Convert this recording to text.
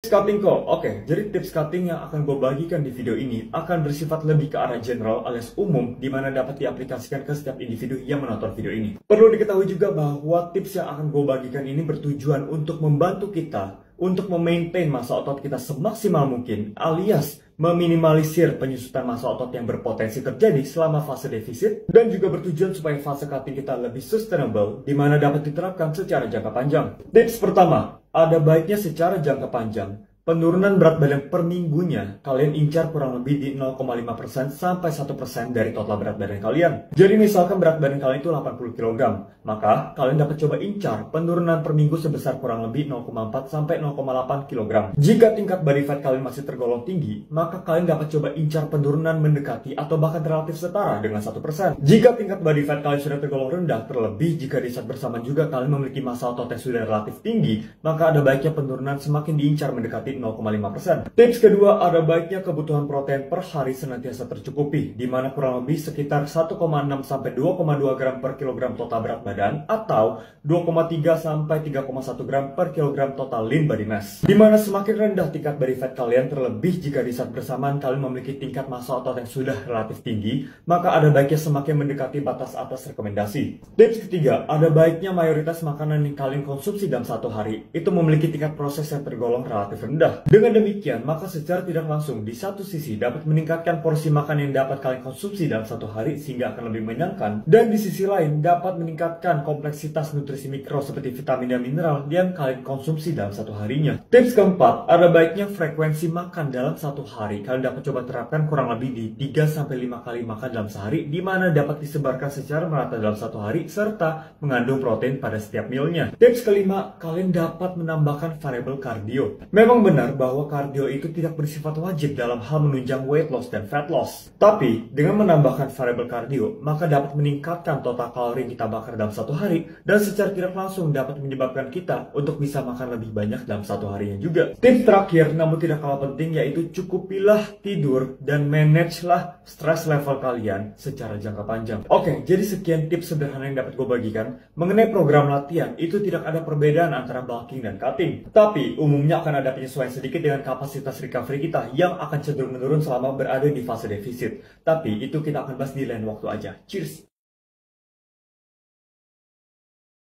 Cutting call, oke. Jadi tips cutting yang akan gue bagikan di video ini akan bersifat lebih ke arah general alias umum, di mana dapat diaplikasikan ke setiap individu yang menonton video ini. Perlu diketahui juga bahwa tips yang akan gue bagikan ini bertujuan untuk membantu kita untuk memaintain massa otot kita semaksimal mungkin, alias meminimalisir penyusutan massa otot yang berpotensi terjadi selama fase defisit, dan juga bertujuan supaya fase cutting kita lebih sustainable, di mana dapat diterapkan secara jangka panjang. Tips pertama, ada baiknya secara jangka panjang, penurunan berat badan per minggunya kalian incar kurang lebih di 0,5% sampai 1% dari total berat badan kalian. Jadi misalkan berat badan kalian itu 80 kg, maka kalian dapat coba incar penurunan per minggu sebesar kurang lebih 0,4 sampai 0,8 kg. Jika tingkat body fat kalian masih tergolong tinggi, maka kalian dapat coba incar penurunan mendekati atau bahkan relatif setara dengan 1%. Jika tingkat body fat kalian sudah tergolong rendah, terlebih jika di saat bersamaan juga kalian memiliki massa otot yang sudah relatif tinggi, maka ada baiknya penurunan semakin diincar mendekati 0,5%. Tips kedua, ada baiknya kebutuhan protein per hari senantiasa tercukupi, di mana kurang lebih sekitar 1,6 sampai 2,2 gram per kilogram total berat badan atau 2,3 sampai 3,1 gram per kilogram total lean body mass. Di mana semakin rendah tingkat body fat kalian, terlebih jika di saat bersamaan kalian memiliki tingkat massa otot yang sudah relatif tinggi, maka ada baiknya semakin mendekati batas atas rekomendasi. Tips ketiga, ada baiknya mayoritas makanan yang kalian konsumsi dalam satu hari itu memiliki tingkat proses yang tergolong relatif rendah. Dengan demikian, maka secara tidak langsung di satu sisi dapat meningkatkan porsi makan yang dapat kalian konsumsi dalam satu hari sehingga akan lebih mengenyangkan, dan di sisi lain dapat meningkatkan kompleksitas nutrisi mikro seperti vitamin dan mineral yang kalian konsumsi dalam satu harinya. Tips keempat, ada baiknya frekuensi makan dalam satu hari kalian dapat coba terapkan kurang lebih di 3-5 kali makan dalam sehari, di mana dapat disebarkan secara merata dalam satu hari serta mengandung protein pada setiap mealnya. Tips kelima, kalian dapat menambahkan variabel kardio. Memang benar bahwa kardio itu tidak bersifat wajib dalam hal menunjang weight loss dan fat loss. Tapi, dengan menambahkan variabel kardio, maka dapat meningkatkan total kalori yang kita bakar dalam satu hari, dan secara tidak langsung dapat menyebabkan kita untuk bisa makan lebih banyak dalam satu harinya juga. Tips terakhir, namun tidak kalah penting, yaitu cukupilah tidur dan managelah stress level kalian secara jangka panjang. Oke, jadi sekian tips sederhana yang dapat gue bagikan. Mengenai program latihan, itu tidak ada perbedaan antara bulking dan cutting. Tapi, umumnya akan ada penyesuaian sedikit dengan kapasitas recovery kita yang akan cenderung menurun selama berada di fase defisit. Tapi itu kita akan bahas di lain waktu aja. Cheers!